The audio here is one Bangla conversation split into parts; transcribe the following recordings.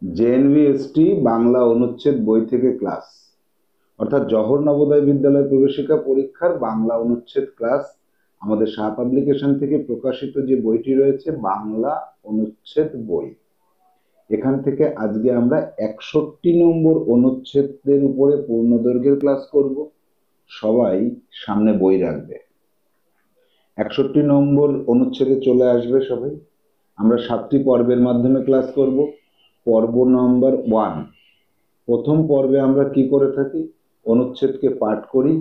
জেএনভিএসটি বাংলা অনুচ্ছেদ বই থেকে ক্লাস, অর্থাৎ জওহর নবোদয় বিদ্যালয় প্রবেশিকা পরীক্ষার বাংলা অনুচ্ছেদ ক্লাস। আমাদের শাহ পাবলিকেশন থেকে প্রকাশিত যে বইটি রয়েছে বাংলা অনুচ্ছেদ বই, এখান থেকে আজকে আমরা 61 নম্বর অনুচ্ছেদের উপরে পূর্ণদৈর্ঘ্যের ক্লাস করব। সবাই সামনে বই রাখবে। 61 নম্বর অনুচ্ছেদে চলে আসবে সবাই। আমরা 7টি পর্বের মাধ্যমে ক্লাস করব। পর্ব নম্বর 1, প্রথম পর্বে আমরা কি করে থাকি, অনুচ্ছেদকে পাঠ করি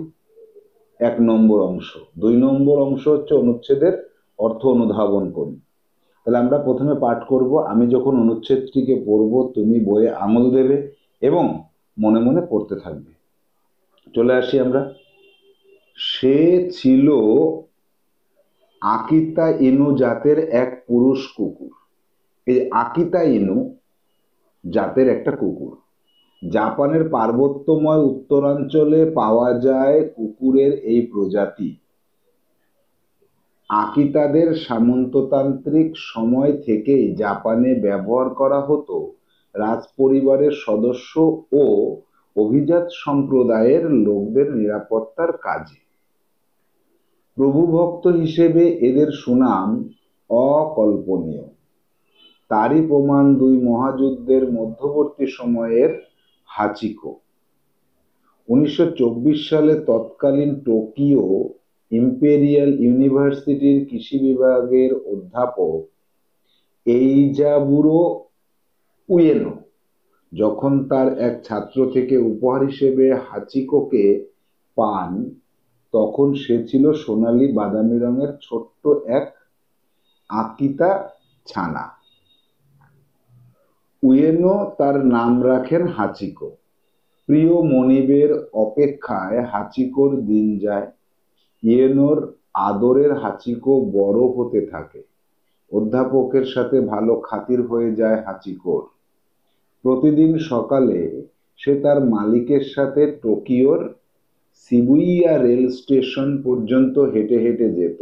1 নম্বর অংশ, 2 নম্বর অংশ হচ্ছে অনুচ্ছেদের অর্থ অনুধাবন করি। তাহলে আমরা প্রথমে পাঠ করব, আমি যখন অনুচ্ছেদটিকে পড়ব তুমি বইয়ে আঙুল দেবে এবং মনে মনে পড়তে থাকবে। চলে আসি আমরা। সে ছিল আকিতা ইনু জাতের এক পুরুষ কুকুর। এই আকিতা ইনু জাতের একটা কুকুর। জাপানের পার্বত্যময় উত্তরাঞ্চলে পাওয়া যায় কুকুরের এই প্রজাতি। আকিতাদের সামন্ততান্ত্রিক সময় থেকেই জাপানে ব্যবহার করা হতো রাজপরিবারের সদস্য ও অভিজাত সম্প্রদায়ের লোকদের নিরাপত্তার কাজে। প্রভুভক্ত হিসেবে এদের সুনাম অকল্পনীয়। তারই প্রমাণ 2 মহাযুদ্ধের মধ্যবর্তী সময়ের হাচিকো। 1924 সালে তৎকালীন টোকিও ইম্পেরিয়াল ইউনিভার্সিটির কৃষি বিভাগের অধ্যাপক এইজাবুরো উয়েনো যখন তার এক ছাত্র থেকে উপহার হিসেবে হাচিকোকে পান, তখন সে ছিল সোনালী বাদামি রঙের ছোট্ট এক আকিতা ছানা। উয়েনো তার নাম রাখেন হাচিকো। প্রিয় মনিবের অপেক্ষায় হাচিকোর দিন যায়। ইয়েনোর আদরের হাচিকো বড় হতে থাকে। অধ্যাপকের সাথে ভালো খাতির হয়ে যায় হাচিকোর। প্রতিদিন সকালে সে তার মালিকের সাথে টোকিওর শিবুইয়া রেল স্টেশন পর্যন্ত হেঁটে হেঁটে যেত।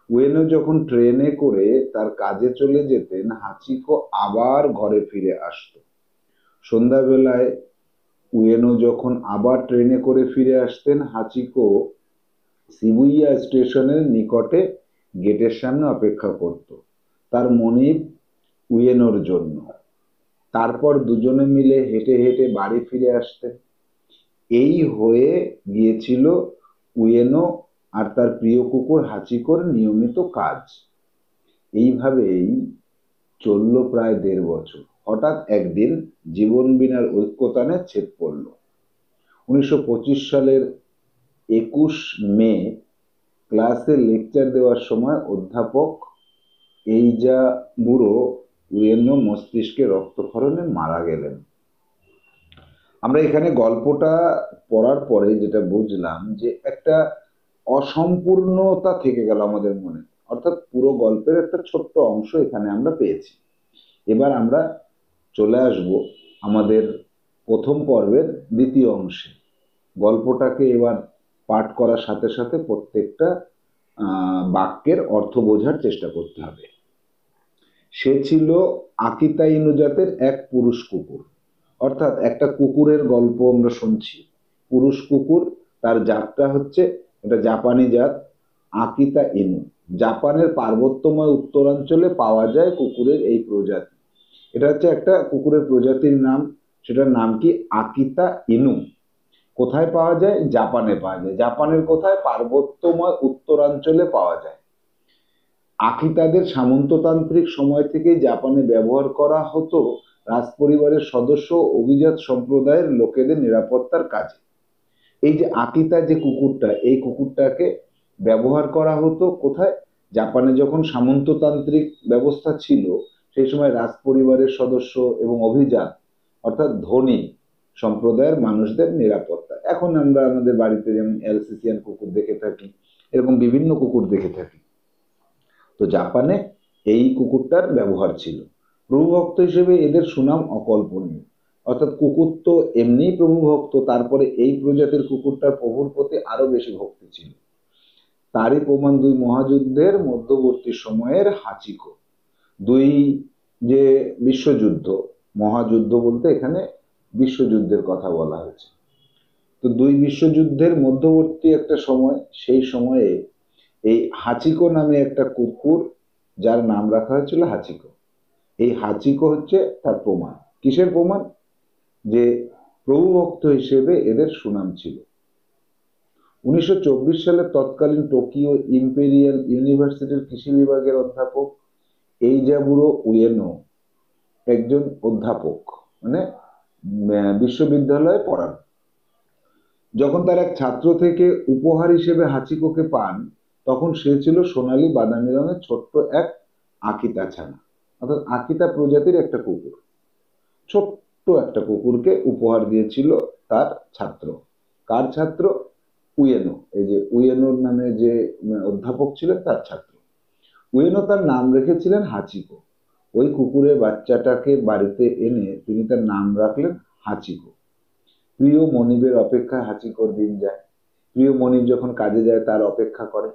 উয়েনো যখন ট্রেনে করে তার কাজে চলে যেতেন, হাচিকো আবার ঘরে ফিরে আসতো। সন্ধ্যাবেলায় উয়েনো যখন আবার ট্রেনে করে ফিরে আসতেন, হাচিকো শিবুইয়া স্টেশনের নিকটে গেটের সামনে অপেক্ষা করত তার মনিব উয়েনোর জন্য। তারপর দুজনে মিলে হেঁটে হেঁটে বাড়ি ফিরে আসতেন। এই হয়ে গিয়েছিল উয়েনো আর তার প্রিয় কুকুর হাচিকোর নিয়মিত কাজ। এইভাবেই চলল প্রায় 1.5 বছর। হঠাৎ একদিন জীবন বিনার ঐক্যতানে ছেদ পড়ল। 1925 সালের 21 মে ক্লাসে লেকচার দেওয়ার সময় অধ্যাপক এইজাবুরো উয়েনো মস্তিষ্কে রক্তক্ষরণে মারা গেলেন। আমরা এখানে গল্পটা পড়ার পরে যেটা বুঝলাম যে একটা অসম্পূর্ণতা থেকে গেল আমাদের মনে, অর্থাৎ পুরো গল্পের একটা ছোট্ট অংশ এখানে আমরা পেয়েছি। এবার আমরা চলে আসব আমাদের প্রথম পর্বের দ্বিতীয় অংশে। গল্পটাকে এবার পাঠ করার সাথে সাথে প্রত্যেকটা বাক্যের অর্থ বোঝার চেষ্টা করতে হবে। সে ছিল আকিতা ইনু জাতের এক পুরুষ কুকুর, অর্থাৎ একটা কুকুরের গল্প আমরা শুনছি। পুরুষ কুকুর, তার জাতটা হচ্ছে এটা জাপানি জাত আকিতা ইনু। জাপানের পার্বত্যময় উত্তরাঞ্চলে পাওয়া যায় কুকুরের এই প্রজাতি। এটা হচ্ছে একটা কুকুরের প্রজাতির নাম, সেটার নাম কি আকিতা ইনু। কোথায় পাওয়া যায়? জাপানে পাওয়া যায়। জাপানের কোথায়? পার্বত্যময় উত্তরাঞ্চলে পাওয়া যায়। আকিতাদের সামন্ততান্ত্রিক সময় থেকেই জাপানে ব্যবহার করা হতো রাজপরিবারের সদস্য অভিজাত সম্প্রদায়ের লোকেদের নিরাপত্তার কাজে। এই যে আকিতা যে কুকুরটা, এই কুকুরটাকে ব্যবহার করা হতো কোথায়? জাপানে যখন সামন্ততান্ত্রিক ব্যবস্থা ছিল সেই সময় রাজপরিবারের সদস্য এবং অভিজাত অর্থাৎ ধনী সম্প্রদায়ের মানুষদের নিরাপত্তা। এখন আমরা আমাদের বাড়িতে যেমন এলসিসিয়ান কুকুর দেখে থাকি, এরকম বিভিন্ন কুকুর দেখে থাকি। তো জাপানে এই কুকুরটার ব্যবহার ছিল। প্রভুভক্ত হিসেবে এদের সুনাম অকল্পনীয়। অর্থাৎ কুকুর তো এমনিই প্রভুভক্ত, তারপরে এই প্রজাতির কুকুরটার প্রভুর প্রতি আরো বেশি ভক্তি ছিল। তারই প্রমাণ 2 মহাযুদ্ধের মধ্যবর্তী সময়ের হাচিকো। 2 যে বিশ্বযুদ্ধ, মহাযুদ্ধ বলতে এখানে বিশ্বযুদ্ধের কথা বলা হয়েছে। তো দুই বিশ্বযুদ্ধের মধ্যবর্তী একটা সময়, সেই সময়ে এই হাচিকো নামে একটা কুকুর, যার নাম রাখা হয়েছিল হাচিকো, এই হাচিকো হচ্ছে তার প্রমাণ। কিসের প্রমাণ? যে প্রভুভক্ত হিসেবে এদের সুনাম ছিল। 1924 সালে তৎকালীন টোকিও ইম্পেরিয়াল ইউনিভার্সিটির কৃষি বিভাগের অধ্যাপক এইজাবুরো উয়েনো একজন অধ্যাপক, মানে বিশ্ববিদ্যালয়ে পড়ান। যখন তার এক ছাত্র থেকে উপহার হিসেবে হাচিকোকে পান, তখন সে ছিল সোনালী বাদামি রঙের ছোট্ট এক আকিতা ছানা, অর্থাৎ আকিতা প্রজাতির একটা কুকুর। ছোট্ট একটা কুকুরকে উপহার দিয়েছিল তার ছাত্র। কার ছাত্র? উয়েনো, এই যে উয়েনোর নামে যে অধ্যাপক ছিলেন তার ছাত্র। উয়েনো তার নাম রেখেছিলেন হাচিকো। ওই কুকুরের বাচ্চাটাকে বাড়িতে এনে তিনি তার নাম রাখলেন হাচিকো। প্রিয় মনিবের অপেক্ষায় হাচিকোর দিন যায়। প্রিয় মনিব যখন কাজে যায় তার অপেক্ষা করে।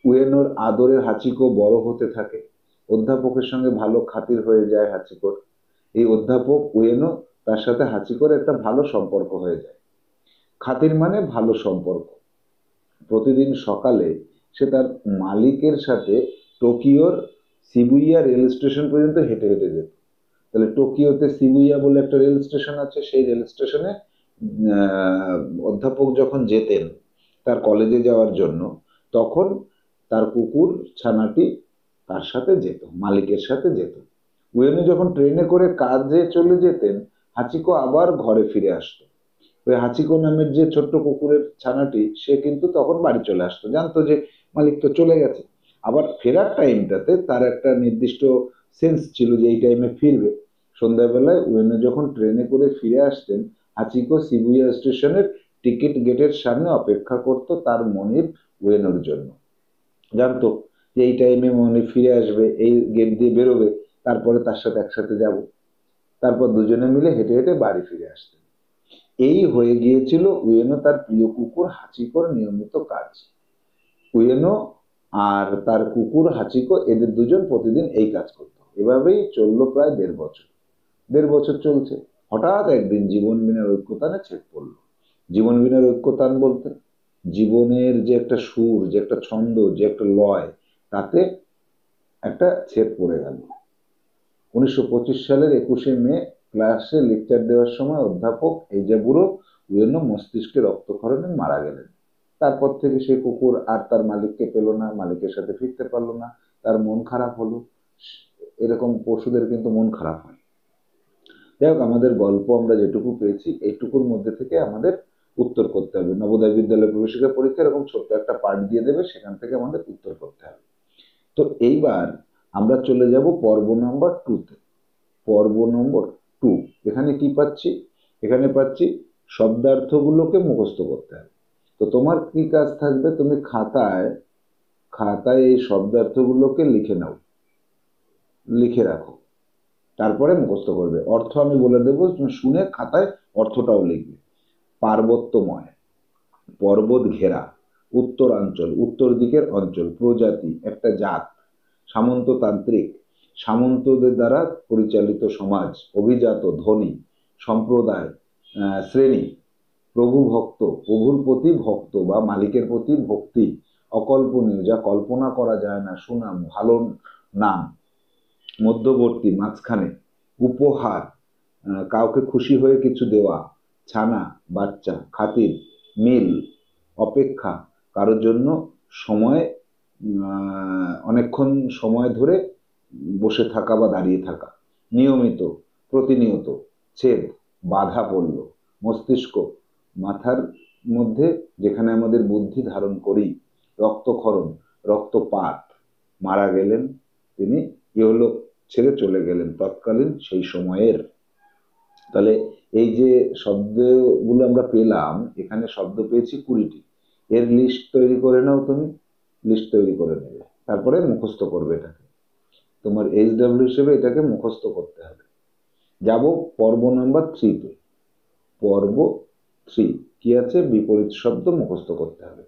উয়েনোর আদরের হাচিকো বড় হতে থাকে। অধ্যাপকের সঙ্গে ভালো খাতির হয়ে যায় হাচিকোর। এই অধ্যাপক উয়েনো, তার সাথে হাচিকোর একটা ভালো সম্পর্ক হয়ে যায়। খাতির মানে ভালো সম্পর্ক। প্রতিদিন সকালে সে তার মালিকের সাথে টোকিওর শিবুইয়া রেল স্টেশন পর্যন্ত হেঁটে হেঁটে যেত। তাহলে টোকিওতে শিবুইয়া বলে একটা রেল স্টেশন আছে, সেই রেল স্টেশনে অধ্যাপক যখন যেতেন তার কলেজে যাওয়ার জন্য, তখন তার কুকুর ছানাটি তার সাথে যেত, মালিকের সাথে যেত। উয়েনো যখন ট্রেনে করে কাজে চলে যেতেন, হাচিকো আবার ঘরে ফিরে আসতো। ওই হাচিকো নামের যে ছোট্ট কুকুরের ছানাটি, সে কিন্তু তখন বাড়ি চলে আসতো, জানতো যে মালিক তো চলে গেছে। আবার ফেরার টাইমটাতে তার একটা নির্দিষ্ট সেন্স ছিল যে এই টাইমে ফিরবে। সন্ধ্যাবেলায় উয়েনো যখন ট্রেনে করে ফিরে আসতেন, হাচিকো শিবুয়া স্টেশনের টিকিট গেটের সামনে অপেক্ষা করত তার মনিব উয়েনোর জন্য। জানতো যে এই টাইমে মনিব ফিরে আসবে, এই গেট দিয়ে বেরোবে, তারপরে তার সাথে একসাথে যাব। তারপর দুজনে মিলে হেঁটে হেঁটে বাড়ি ফিরে আসতেন। এই হয়ে গিয়েছিল উয়েনো তার প্রিয় কুকুর হাচিকোর নিয়মিত কাজ। উয়েনো আর তার কুকুর হাচিকো, এদের দুজন প্রতিদিন এই কাজ করতো। এভাবেই চললো প্রায় 1.5 বছর। 1.5 বছর চলছে। হঠাৎ একদিন জীবন বিনার ঐক্যতানে ছেদ পড়লো। জীবন বিনার ঐক্যতান বলতে জীবনের যে একটা সুর, যে একটা ছন্দ, যে একটা লয়, তাতে একটা ছেদ পড়ে গেল। 1925 সালের 21শে মে ক্লাসে লেকচার দেওয়ার সময় অধ্যাপক এইজাবুরো উয়েনো মস্তিষ্কে রক্তক্ষরণে মারা গেলেন। তারপর থেকে সেই কুকুর আর তার মালিককে পেল না, মালিকের সাথে ফিরতে পারলো না, তার মন খারাপ হলো। এরকম পশুদের কিন্তু মন খারাপ হয়। যাই হোক, আমাদের গল্প আমরা যেটুকু পেয়েছি এইটুকুর মধ্যে থেকে আমাদের উত্তর করতে হবে। নবোদয় বিদ্যালয় প্রবেশিকা পরীক্ষা এরকম ছোট্ট একটা পার্ট দিয়ে দেবে, সেখান থেকে আমাদের উত্তর করতে হবে। তো এইবার আমরা চলে যাব পর্ব নম্বর 2-তে। পর্ব নম্বর 2, এখানে কি পাচ্ছি? এখানে পাচ্ছি শব্দার্থগুলোকে মুখস্থ করতে হবে। তো তোমার কি কাজ থাকবে? তুমি খাতায় খাতায় এই শব্দার্থগুলোকে লিখে নাও, লিখে রাখো, তারপরে মুখস্থ করবে। অর্থ আমি বলে দেবো, তুমি শুনে খাতায় অর্থটাও লিখবে। পার্বত্যময়, পর্বত ঘেরা। উত্তরাঞ্চল, উত্তর দিকের অঞ্চল। প্রজাতি, একটা জাত। সামন্ততান্ত্রিক, সামন্তদের দ্বারা পরিচালিত সমাজ। অভিজাত, ধনী। সম্প্রদায়, শ্রেণী। প্রভু ভক্ত, প্রভুর প্রতি ভক্ত বা মালিকের প্রতি ভক্তি। অকল্পনীয়, যা কল্পনা করা যায় না। সুনাম, ভালো নাম। মধ্যবর্তী, মাঝখানে। উপহার, কাউকে খুশি হয়ে কিছু দেওয়া। ছানা, বাচ্চা। খাতির, মিল। অপেক্ষা, কারোর জন্য সময়, অনেকক্ষণ সময় ধরে বসে থাকা বা দাঁড়িয়ে থাকা। নিয়মিত, প্রতিনিয়ত। ছেদ, বাধা পড়ল। মস্তিষ্ক, মাথার মধ্যে যেখানে আমাদের বুদ্ধি ধারণ করি। রক্তক্ষরণ, রক্তপাত, মারা গেলেন তিনি, ইহলোক ছেড়ে চলে গেলেন তৎকালীন সেই সময়ের। তাহলে এই যে শব্দগুলো আমরা পেলাম, এখানে শব্দ পেয়েছি 20টি। এর লিস্ট তৈরি করে নাও, তুমি লিস্ট তৈরি করে নেবে, তারপরে মুখস্থ করবে এটাকে। তোমার HW হিসেবে এটাকে মুখস্থ করতে হবে। যাব পর্ব নাম্বার 3-তে। পর্ব 3 কি আছে? বিপরীত শব্দ মুখস্থ করতে হবে।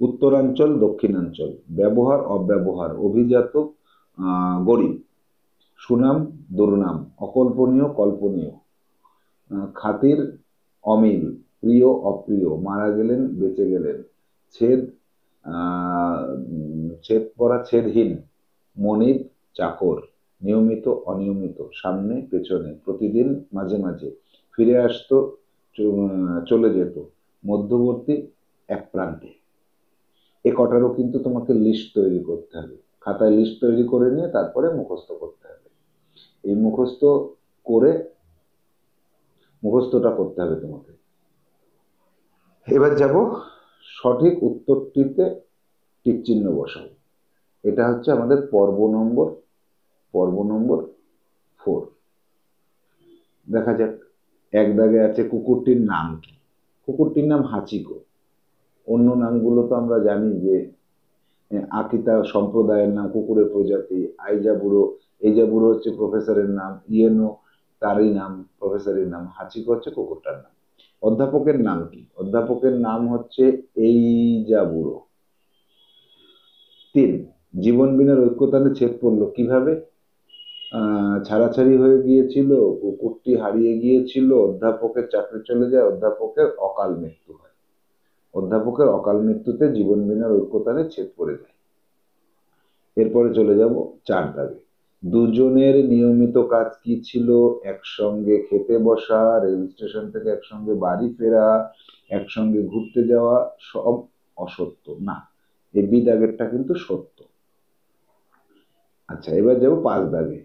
উত্তরাঞ্চল, দক্ষিণাঞ্চল। ব্যবহার, অব্যবহার। অভিজাত, গরিব। সুনাম দুর্নাম, অকল্পনীয় কল্পনীয়, খাতির অমিল, প্রিয় অপ্রিয়, মারা গেলেন বেঁচে গেলেন, ছেদ ছেদ পড়া ছেদহীন, মনিব চাকর, নিয়মিত অনিয়মিত, সামনে পেছনে, প্রতিদিন মাঝে মাঝে, ফিরে আসতো চলে যেত, মধ্যবর্তী এক প্রান্তে। এ কটারও কিন্তু তোমাকে লিস্ট তৈরি করতে হবে, খাতায় লিস্ট তৈরি করে নিয়ে তারপরে মুখস্থ করতে হবে। এই করে মুখস্থটা করতে হবে তোমাকে। এবার যাব সঠিক উত্তরটিতে টিক চিহ্ন বসাও। এটা হচ্ছে আমাদের পর্ব নম্বর 4। দেখা যাক, এক দাগে আছে কুকুরটির নাম কি। কুকুরটির নাম হাচিকো। অন্য নামগুলো তো আমরা জানি যে আকিতা সম্প্রদায়ের নাম, কুকুরের প্রজাতি, আইজাবুড়ো, এইজাবুড়ো হচ্ছে প্রফেসরের নাম, ইয়েনো তারই নাম, প্রফেসরের নাম, হাচিকো হচ্ছে কুকুরটার নাম। অধ্যাপকের নাম কি? অধ্যাপকের নাম হচ্ছে এইজাবুড়ো। 3, জীবন বিনার ঐক্যতানে ছেদ পড়লো কিভাবে? ছাড়াছাড়ি হয়ে গিয়েছিল, কুকুরটি হারিয়ে গিয়েছিল, অধ্যাপকের চাকরি চলে যায়, অধ্যাপকের অকাল মৃত্যু হয়। অধ্যাপকের অকাল মৃত্যুতে জীবন বিনার ঐক্যতানে ছেদ পড়ে যায়। এরপরে চলে যাব 4 দাগে। দুজনের নিয়মিত কাজ কি ছিল? একসঙ্গে খেতে বসা, রেল স্টেশন থেকে একসঙ্গে বাড়ি ফেরা, একসঙ্গে ঘুরতে যাওয়া, সব অসত্য না। এই বি দাগেরটা কিন্তু সত্য। আচ্ছা, এবার যাব 5 দাগে।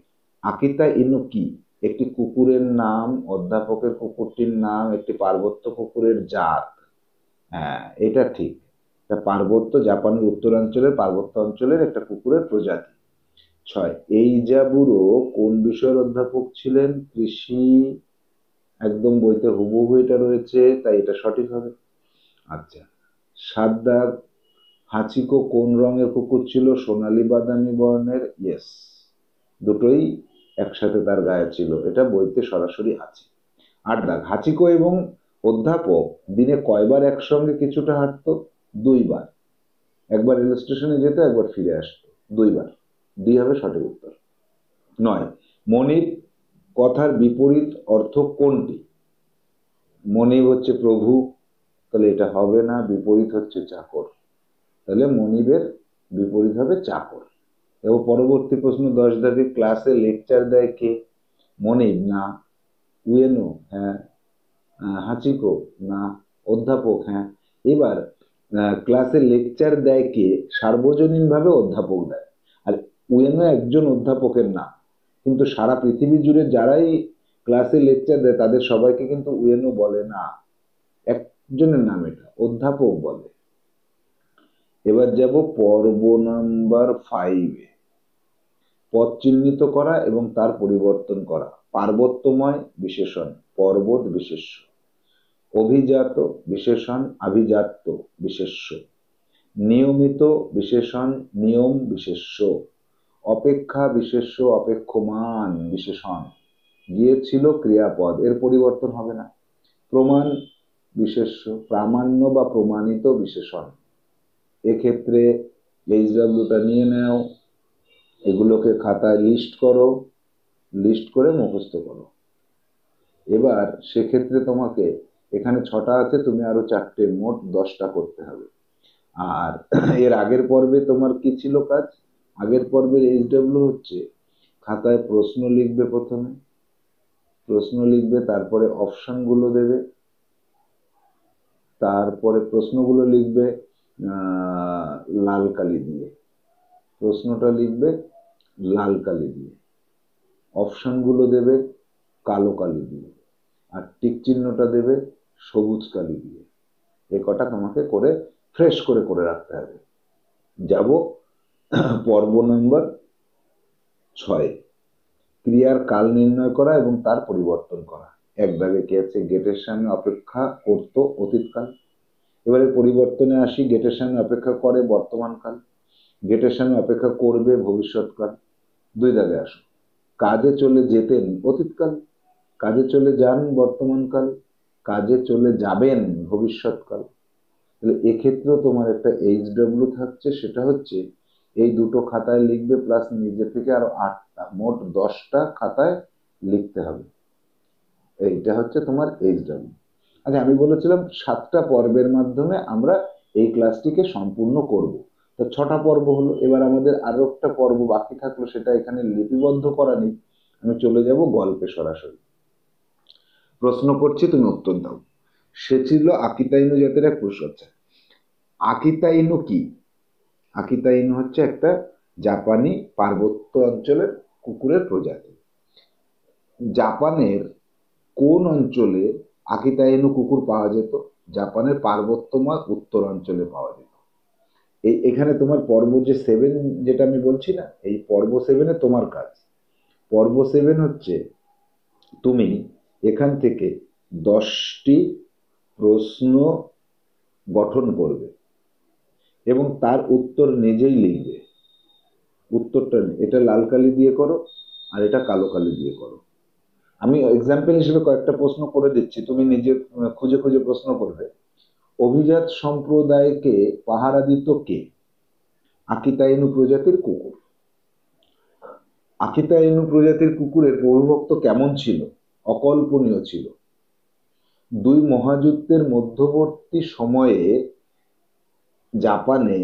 আকিতা ইনু কি? একটি কুকুরের নাম, অধ্যাপকের কুকুরটির নাম, একটি পার্বত্য কুকুরের জাত। হ্যাঁ, এটা ঠিক। এটা পার্বত্য, জাপানের উত্তরাঞ্চলের পার্বত্য অঞ্চলের একটা কুকুরের প্রজাতি। 6, এইজাবুড়ো কোন বিষয়ের অধ্যাপক ছিলেন? কৃষি। একদম বইতে হুবহু এটা রয়েছে, তাই এটা সঠিক হবে। আচ্ছা, 7 দাগ। হাচিকো কোন রঙের কুকুর ছিল? সোনালী বাদামি বর্ণের। ইয়েস, দুটোই একসাথে তার গায়ে ছিল, এটা বইতে সরাসরি আছে। 8 দাগ। হাচিকো এবং অধ্যাপক দিনে কয়বার একসঙ্গে কিছুটা হাঁটতো? 2 বার। একবার রেল স্টেশনে যেত, একবার ফিরে আসতো। 2 বার। ডি হবে সঠিক উত্তর। 9, মনিব কথার বিপরীত অর্থ কোনটি? মনিব হচ্ছে প্রভু, তাহলে এটা হবে না। বিপরীত হচ্ছে চাকর, তাহলে মনিবের বিপরীত হবে চাকর। এবং পরবর্তী প্রশ্ন 10 দাগে। ক্লাসে লেকচার দেয় কে? মনিব না। উয়েনো? হ্যাঁ। হাচিকো? না। অধ্যাপক? হ্যাঁ। এবার ক্লাসে লেকচার দেয় কে? সার্বজনীন ভাবে অধ্যাপক দেয়। আর উয়েনো একজন অধ্যাপকের নাম, কিন্তু সারা পৃথিবী জুড়ে যারাই ক্লাসে লেকচার দেয় তাদের সবাইকে কিন্তু উয়েনো বলে না, একজনের নাম, এটা অধ্যাপক বলে। এবার যাব পর্ব নাম্বার 5-এ। পদ চিহ্নিত করা এবং তার পরিবর্তন করা। পার্বত্যময় বিশেষণ পর্বত বিশেষ্য, অভিজাত বিশেষণ আভিজাত্য বিশেষ্য, নিয়মিত বিশেষণ নিয়ম বিশেষ্য, অপেক্ষা বিশেষ্য অপেক্ষমান বিশেষণ, গিয়েছিল ক্রিয়াপদ, এর পরিবর্তন হবে না। প্রমাণ বিশেষ্য, প্রামাণ্য বা প্রমাণিত বিশেষণ। এক্ষেত্রে এইচডব্লিউটা নিয়ে নাও, এগুলোকে খাতায় লিস্ট করো, লিস্ট করে মুখস্থ করো। এবার সেক্ষেত্রে তোমাকে এখানে 6টা আছে, তুমি আরো 4টে, মোট 10টা করতে হবে। আর এর আগের পর্বে তোমার কি ছিল কাজ? আগের পর্বের এইচডব্লিউ হচ্ছে খাতায় প্রশ্ন লিখবে, প্রথমে প্রশ্ন লিখবে, তারপরে অপশনগুলো দেবে, তারপরে প্রশ্নগুলো লিখবে লাল কালি দিয়ে, প্রশ্নটা লিখবে লাল কালি দিয়ে, অপশনগুলো দেবে কালো কালি দিয়ে, আর টিক চিহ্নটা দেবে সবুজ কালি দিয়ে। এ কটা তোমাকে করে ফ্রেশ করে রাখতে হবে। যাব পর্ব নম্বর 6, ক্রিয়ার কাল নির্ণয় করা এবং তার পরিবর্তন করা। এক দাগে কি আছে? গেটের সামনে অপেক্ষা করত অতীতকাল। এবারে পরিবর্তনে আসি। গেটের সামনে অপেক্ষা করে বর্তমানকাল, গেটের সামনে অপেক্ষা করবে ভবিষ্যৎকাল। 2 দাগে আসো। কাজে চলে যেতেন অতীতকাল, কাজে চলে যান বর্তমানকাল, কাজে চলে যাবেন ভবিষ্যৎকাল। তাহলে এক্ষেত্রেও তোমার একটা এইচডব্লিউ থাকছে, সেটা হচ্ছে এই দুটো খাতায় লিখবে প্লাস নিজে থেকে আরো 8টা, মোট 10টা খাতায় লিখতে হবে। এইটা হচ্ছে তোমার এইচডব্লিউ। আচ্ছা, আমি বলেছিলাম 7টা পর্বের মাধ্যমে আমরা এই ক্লাসটিকে সম্পূর্ণ করব। তো 6টা পর্ব হলো, এবার আমাদের আরো একটা পর্ব বাকি থাকলো, সেটা এখানে লিপিবদ্ধ করা নেই। আমি চলে যাব গল্পে সরাসরি। প্রশ্ন করছি, তুমি উত্তর দাও। সে ছিল আকিতা ইনু জাতের এক পশু। আচ্ছা, আকিতা ইনু কি? আকিতা ইনু হচ্ছে একটা জাপানি পার্বত্য অঞ্চলের কুকুরের প্রজাতি। জাপানের কোন অঞ্চলে আকিতা ইনু কুকুর পাওয়া যেত? জাপানের পার্বত্যময় উত্তরাঞ্চলে পাওয়া যেত। এখানে তোমার পর্ব যে 7 যেটা আমি বলছি না, এই পর্ব 7-এ তোমার কাজ। পর্ব 7 হচ্ছে তুমি এখান থেকে 10টি প্রশ্ন গঠন করবে এবং তার উত্তর নিজেই লিখবে। উত্তরটা এটা লাল কালি দিয়ে করো আর এটা কালো কালি দিয়ে করো। আমি এক্সাম্পল হিসেবে কয়েকটা প্রশ্ন করে দিচ্ছি, তুমি নিজে খুঁজে খুঁজে প্রশ্ন করবে। অভিজাত সম্প্রদায়কে পাহারা দিত কে? আকিতা ইনু প্রজাতির কুকুর। আকিতা ইনু প্রজাতির কুকুরের প্রভুভক্ত কেমন ছিল? অকল্পনীয় ছিল। দুই মহাযুদ্ধের মধ্যবর্তী সময়ে জাপানে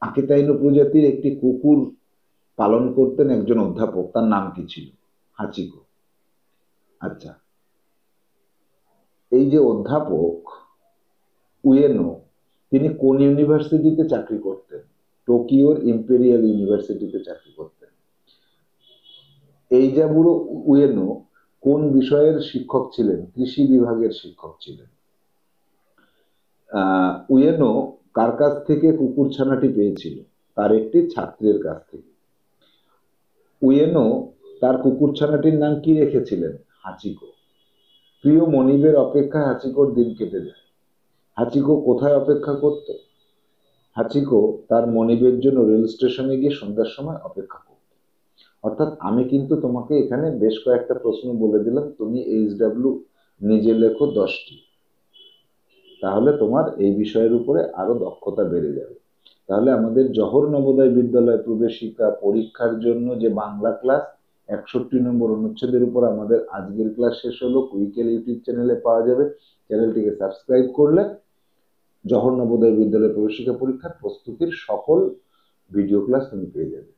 আকিতা ইনু প্রজাতির একটি কুকুর পালন করতেন একজন অধ্যাপক, তার নাম কি ছিল? হাচিকো। আচ্ছা, এই যে অধ্যাপক উয়েনো, তিনি কোন ইউনিভার্সিটিতে চাকরি করতেন? টোকিওর ইম্পেরিয়াল ইউনিভার্সিটিতে চাকরি করতেন। এইজাবুরো উয়েনো কোন বিষয়ের শিক্ষক ছিলেন? কৃষি বিভাগের শিক্ষক ছিলেন। উয়েনো কার কাছ থেকে কুকুর ছানাটি পেয়েছিল? তার একটি ছাত্রের কাছ থেকে। উয়েনো তার কুকুর ছানাটির নাম কি রেখেছিলেন? হাচিকো। প্রিয় মনিবের অপেক্ষায় হাচিকোর দিন কেটে যায়। হাচিকো কোথায় অপেক্ষা করত? হাচিকো তার মনিবের জন্য রেল স্টেশনে গিয়ে সন্ধ্যার সময় অপেক্ষা করত। অর্থাৎ আমি কিন্তু তোমাকে এখানে বেশ কয়েকটা প্রশ্ন বলে দিলাম, তুমি এইচডব্লিউ নিজে লেখো 10টি, তাহলে তোমার এই বিষয়ের উপরে আরো দক্ষতা বেড়ে যাবে। তাহলে আমাদের জওহর নবোদয় বিদ্যালয় প্রবেশিকা পরীক্ষার জন্য যে বাংলা ক্লাস 61 নম্বর অনুচ্ছেদের উপর আমাদের আজকের ক্লাস শেষ হলো, কুইকেল ইউটিউব চ্যানেলে পাওয়া যাবে। চ্যানেলটিকে সাবস্ক্রাইব করলে জওহর নবোদয় বিদ্যালয় প্রবেশিকা পরীক্ষার প্রস্তুতির সকল ভিডিও ক্লাস তুমি পেয়ে যাবে।